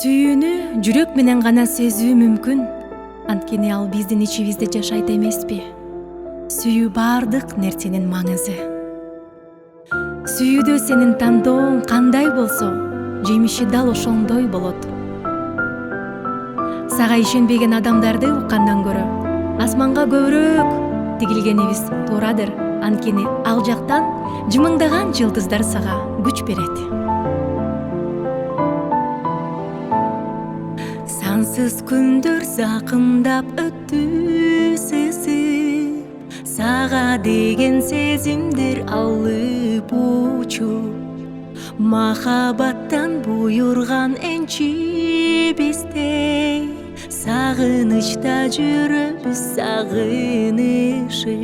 Сүйүүнү жүрөк менен гана сезүү мүмкүн. Анткени ал биздин ичибизде жашайт эмеспи? Сүйүү бардык нерсенин маңызы. Сүйүүдө сенин тандооң кандай болсо, жемиши дал ошондой болот. Сага ишенбеген адамдарды уккандан көрө асманга көбүрөөк тигилгенибиз туурадыр. Анткени ал жактан жымыңдаган жылдыздар сага күч берет. Сансыз күндөр закындап өттү сызып, сага деген сезимдер алып учуп. Махабаттан буйурган энчи бизде, сагынычта жүрөбүз сагынышып.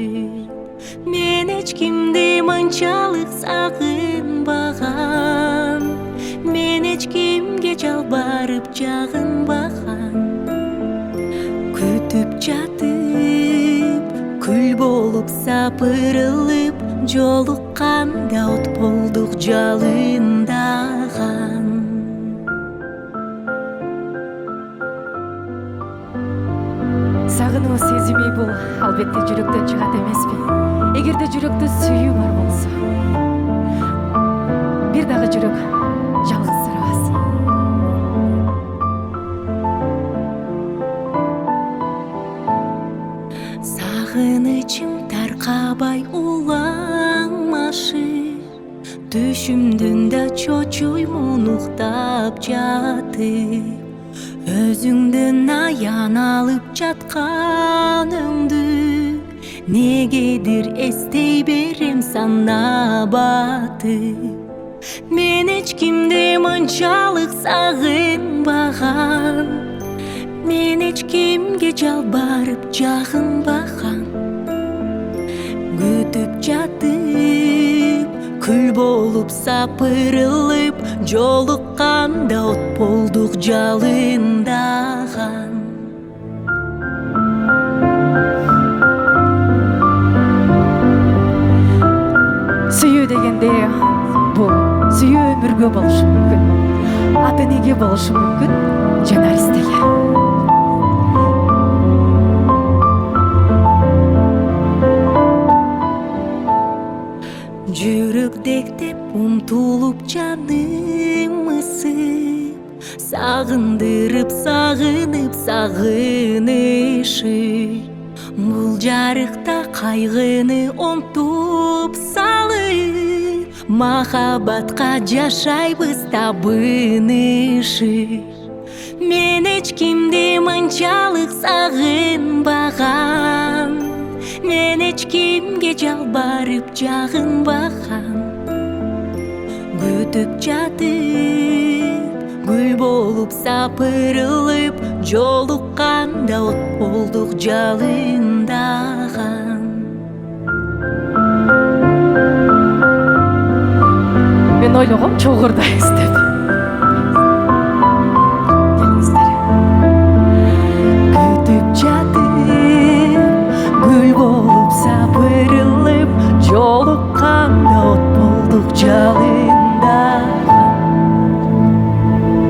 Мен эч кимди мынчалык сагынбагам, мен эч кимге жалбарып жагынбагам. Күтүп жатып, күл болуп сапырылып, жолукканда от болдук жалындаган. Сагынуу сезими бул албетте жүрөктөн чыгат эмеспи? Эгерде жүрөктө сүйүү бар болсо, бир дагы жүрөк жалгыз сурабас. Сагынычым таркабай улаңмашып, түшүмдүн да чочуймун уктап жатып. Өзүңдөн аян алып жатканыңды негедир эстей берем сана батып. Мен эч кимди мынчалык сагынбагам, мен эч кимге жалбарып жагынбагам. Күтүп жатып, күл болуп сапырылып, жолукканда от болдук жалындаган. Сүйүү дегенде бул сүйүү өмүргө болушу мүмкүн, ата энеге болушу мүмкүн, же наристеге. Жүрөк дектеп умтулуп жаным ысып, сагындырып сагынып сагынышып. Бул жарыкта кайгыны онтуп салып, махабатка жашайбыз табынышып. Мен эч кимди мынчалык сагынбагам, мен эч кимге жалбарып жагынбагам. Күтүп жатып, гүл болуп сапырылып, жолукканда от болдук жалындаган. Мен ойлогом чогурдайбыз деп.